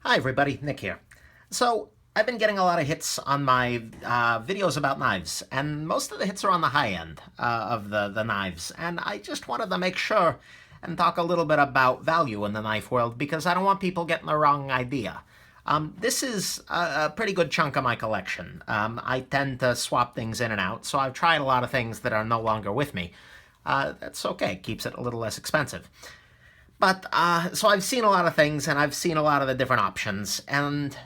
Hi everybody, Nick here. So, I've been getting a lot of hits on my videos about knives, and most of the hits are on the high end of the knives, and I just wanted to make sure and talk a little bit about value in the knife world, because I don't want people getting the wrong idea. This is a pretty good chunk of my collection. I tend to swap things in and out, so I've tried a lot of things that are no longer with me. That's okay, keeps it a little less expensive. But, so I've seen a lot of things, and I've seen a lot of the different options, and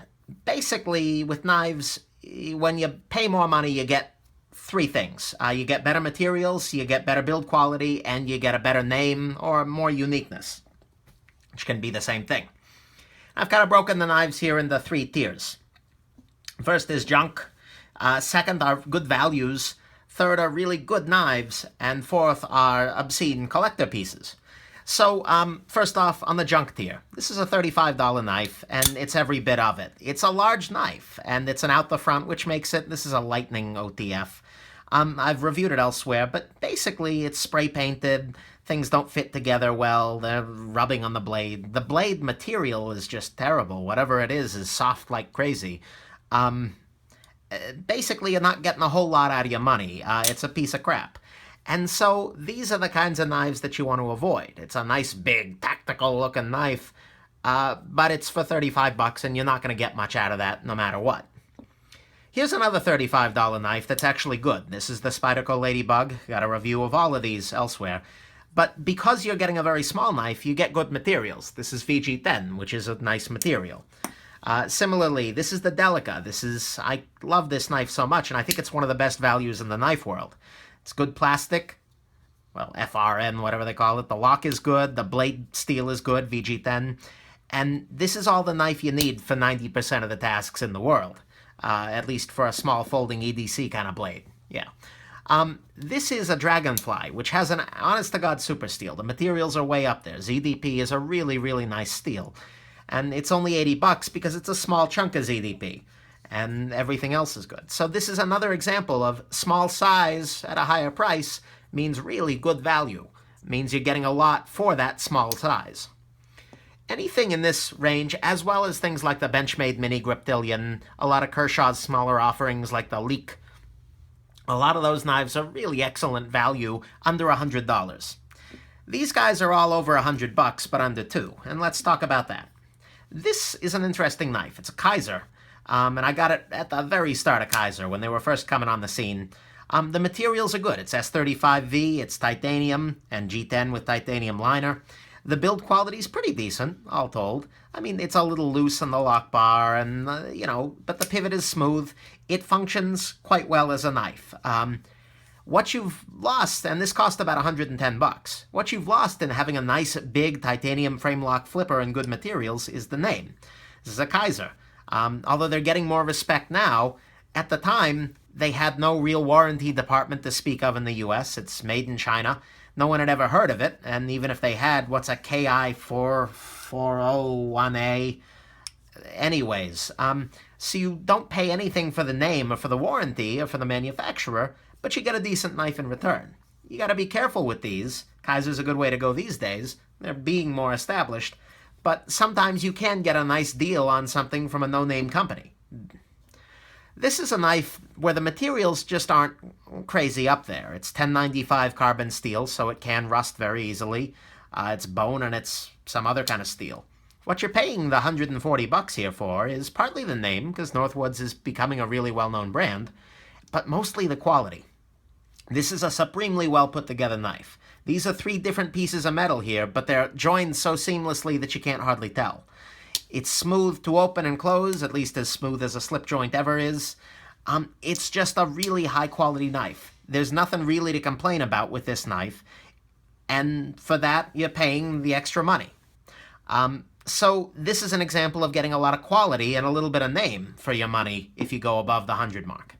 basically, with knives, when you pay more money, you get three things. You get better materials, you get better build quality, and you get a better name or more uniqueness, which can be the same thing. I've kind of broken the knives here into three tiers. First is junk, second are good values, third are really good knives, and fourth are obscene collector pieces. So, first off, on the junk tier, this is a $35 knife, and it's every bit of it. It's a large knife, and it's an out the front, which makes it, this is a Lightning OTF. I've reviewed it elsewhere, but basically it's spray painted, things don't fit together well, they're rubbing on the blade. The blade material is just terrible. Whatever it is soft like crazy. Basically, you're not getting a whole lot out of your money. It's a piece of crap. And so these are the kinds of knives that you want to avoid. It's a nice, big, tactical-looking knife, but it's for 35 bucks, and you're not going to get much out of that no matter what. Here's another $35 knife that's actually good. This is the Spyderco Ladybug. Got a review of all of these elsewhere. But because you're getting a very small knife, you get good materials. This is VG10, which is a nice material. Similarly, this is the Delica. I love this knife so much, and I think it's one of the best values in the knife world. It's good plastic, well, FRN, whatever they call it. The lock is good, the blade steel is good, VG10, and this is all the knife you need for 90% of the tasks in the world, at least for a small folding EDC kind of blade, yeah. This is a Dragonfly, which has an honest-to-God super steel. The materials are way up there. ZDP is a really, really nice steel, and it's only 80 bucks because it's a small chunk of ZDP. And everything else is good. So this is another example of small size at a higher price means really good value. Means you're getting a lot for that small size. Anything in this range, as well as things like the Benchmade Mini Griptilian, a lot of Kershaw's smaller offerings like the Leek, a lot of those knives are really excellent value, under $100. These guys are all over 100 bucks, but under $2, and let's talk about that. This is an interesting knife. It's a Kaiser. And I got it at the very start of Kaiser, when they were first coming on the scene. The materials are good. It's S35V, it's titanium, and G10 with titanium liner. The build quality is pretty decent, all told. I mean, it's a little loose on the lock bar, and, but the pivot is smooth. It functions quite well as a knife. What you've lost, and this cost about 110 bucks, what you've lost in having a nice, big titanium frame lock flipper and good materials is the name. This is a Kaiser. Although they're getting more respect now, at the time, they had no real warranty department to speak of in the US. It's made in China. No one had ever heard of it, and even if they had, what's a KI4401A? Anyways, so you don't pay anything for the name or for the warranty or for the manufacturer, but you get a decent knife in return. You gotta be careful with these. Kaiser's a good way to go these days. They're being more established. But sometimes you can get a nice deal on something from a no-name company. This is a knife where the materials just aren't crazy up there. It's 1095 carbon steel, so it can rust very easily. It's bone and it's some other kind of steel. What you're paying the 140 bucks here for is partly the name, because Northwoods is becoming a really well-known brand, but mostly the quality. This is a supremely well put together knife. These are three different pieces of metal here, but they're joined so seamlessly that you can't hardly tell. It's smooth to open and close, at least as smooth as a slip joint ever is. It's just a really high quality knife. There's nothing really to complain about with this knife, and for that you're paying the extra money. So this is an example of getting a lot of quality and a little bit of name for your money if you go above the 100 mark.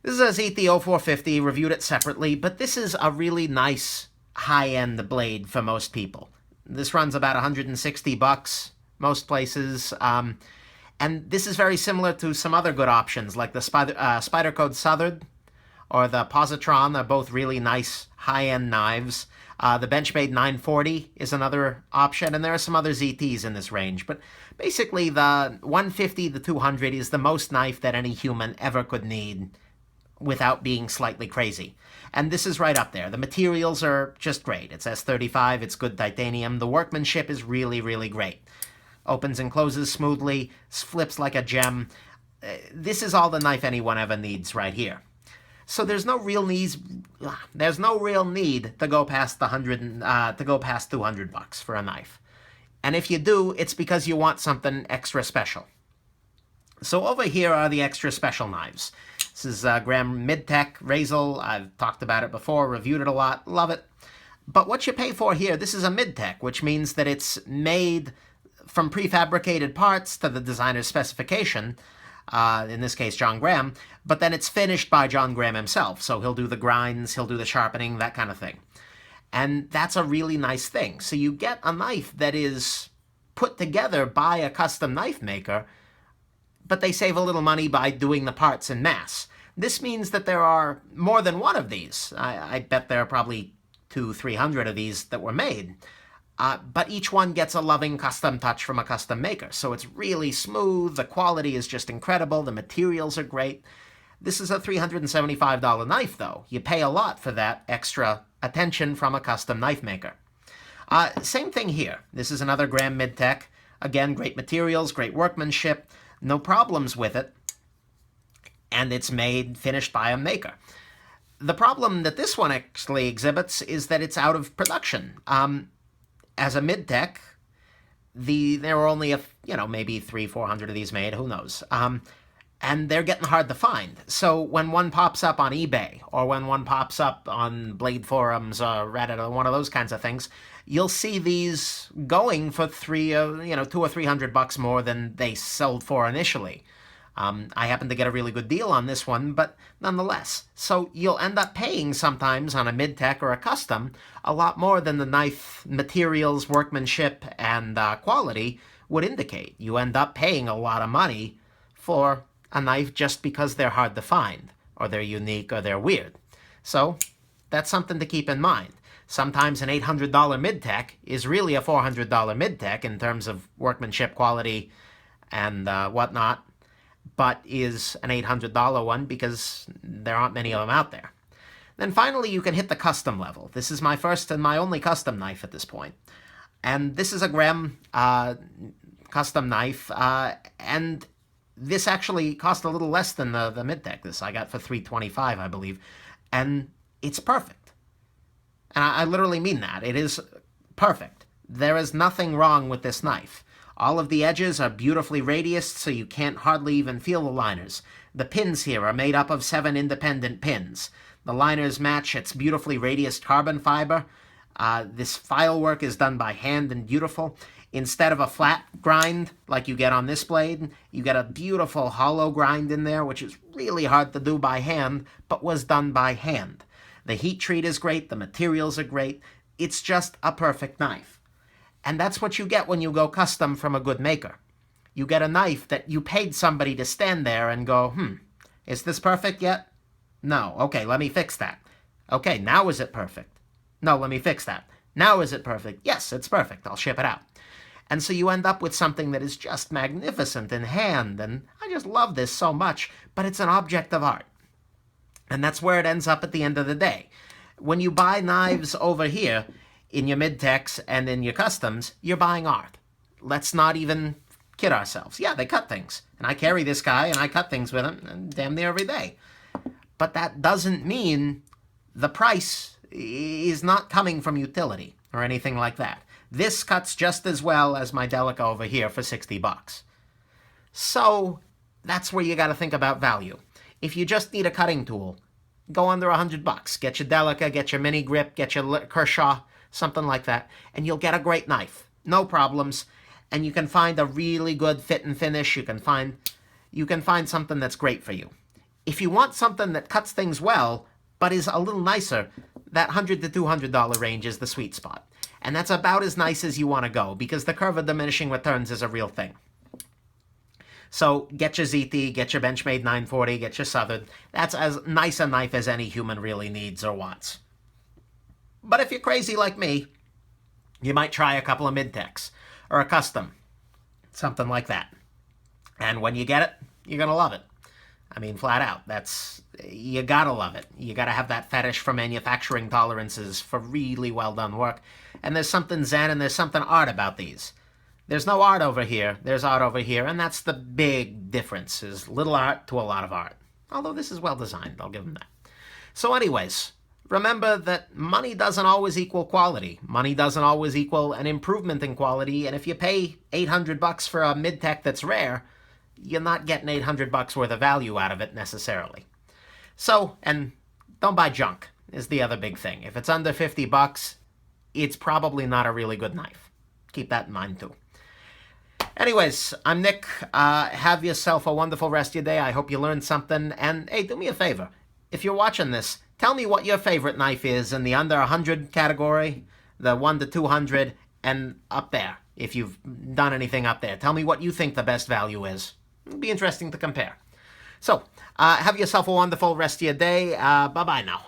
This is a ZT-0450, reviewed it separately, but this is a really nice high-end blade for most people. This runs about 160 bucks most places, and this is very similar to some other good options like the Spyderco Southern or the Positron. They're both really nice high-end knives. The Benchmade 940 is another option, and there are some other ZTs in this range. But basically, the 150 to 200 is the most knife that any human ever could need without being slightly crazy. And this is right up there. The materials are just great. It's S35, it's good titanium. The workmanship is really, really great. Opens and closes smoothly, flips like a gem. This is all the knife anyone ever needs right here. So there's no real need to go past $200 for a knife. And if you do, it's because you want something extra special. So over here are the extra special knives. This is Graham Midtech Razel. I've talked about it before, reviewed it a lot, love it. But what you pay for here, this is a midtech, which means that it's made from prefabricated parts to the designer's specification, in this case John Graham, but then it's finished by John Graham himself. So he'll do the grinds, he'll do the sharpening, that kind of thing. And that's a really nice thing. So you get a knife that is put together by a custom knife maker, but they save a little money by doing the parts in mass. This means that there are more than one of these. I bet there are probably 200-300 of these that were made. But each one gets a loving custom touch from a custom maker. So it's really smooth, the quality is just incredible, the materials are great. This is a $375 knife, though. You pay a lot for that extra attention from a custom knife maker. Same thing here. This is another Graham Midtech. Again, great materials, great workmanship, no problems with it. And it's finished by a maker. The problem that this one actually exhibits is that it's out of production. As a midtech, there were only maybe 300-400 of these made, who knows? And they're getting hard to find. So when one pops up on eBay, or when one pops up on Blade Forums or Reddit or one of those kinds of things, you'll see these going for $200 or $300 more than they sold for initially. I happen to get a really good deal on this one, but nonetheless. So you'll end up paying sometimes on a midtech or a custom a lot more than the knife materials, workmanship, and quality would indicate. You end up paying a lot of money for a knife just because they're hard to find, or they're unique, or they're weird. So that's something to keep in mind. Sometimes an $800 midtech is really a $400 midtech in terms of workmanship, quality, and whatnot, but is an $800 one because there aren't many of them out there. Then finally, you can hit the custom level. This is my first and my only custom knife at this point. And this is a Graham custom knife, and this actually cost a little less than the midtech. This I got for $325, I believe, and it's perfect. And I literally mean that. It is perfect. There is nothing wrong with this knife. All of the edges are beautifully radiused, so you can't hardly even feel the liners. The pins here are made up of 7 independent pins. The liners match its beautifully radiused carbon fiber. This file work is done by hand and beautiful. Instead of a flat grind like you get on this blade, you get a beautiful hollow grind in there, which is really hard to do by hand, but was done by hand. The heat treat is great, the materials are great. It's just a perfect knife. And that's what you get when you go custom from a good maker. You get a knife that you paid somebody to stand there and go, is this perfect yet? No. Okay, let me fix that. Okay, now is it perfect? No, let me fix that. Now is it perfect? Yes, it's perfect. I'll ship it out. And so you end up with something that is just magnificent in hand, and I just love this so much, but it's an object of art. And that's where it ends up at the end of the day. When you buy knives over here, in your midtechs and in your customs, you're buying art. Let's not even kid ourselves. Yeah, they cut things. And I carry this guy and I cut things with him damn near every day. But that doesn't mean the price is not coming from utility or anything like that. This cuts just as well as my Delica over here for $60. So that's where you got to think about value. If you just need a cutting tool, go under $100. Get your Delica, get your mini grip, get your Kershaw, something like that, and you'll get a great knife. No problems. And you can find a really good fit and finish. You can find something that's great for you. If you want something that cuts things well, but is a little nicer, that $100 to $200 range is the sweet spot. And that's about as nice as you want to go, because the curve of diminishing returns is a real thing. So get your ZT, get your Benchmade 940, get your Southern. That's as nice a knife as any human really needs or wants. But if you're crazy like me, you might try a couple of midtechs or a custom, something like that. And when you get it, you're going to love it. I mean, flat out. You gotta love it. You gotta have that fetish for manufacturing tolerances for really well done work. And there's something zen and there's something art about these. There's no art over here. There's art over here. And that's the big difference, is little art to a lot of art. Although this is well designed, I'll give them that. So anyways, remember that money doesn't always equal quality. Money doesn't always equal an improvement in quality. And if you pay $800 for a mid-tech that's rare, you're not getting $800 worth of value out of it necessarily. So, and don't buy junk is the other big thing. If it's under $50, it's probably not a really good knife. Keep that in mind too. Anyways, I'm Nick. Have yourself a wonderful rest of your day. I hope you learned something. And hey, do me a favor. If you're watching this, tell me what your favorite knife is in the under 100 category, the 1 to 200, and up there. If you've done anything up there, tell me what you think the best value is. It'll be interesting to compare. So, have yourself a wonderful rest of your day. Bye-bye now.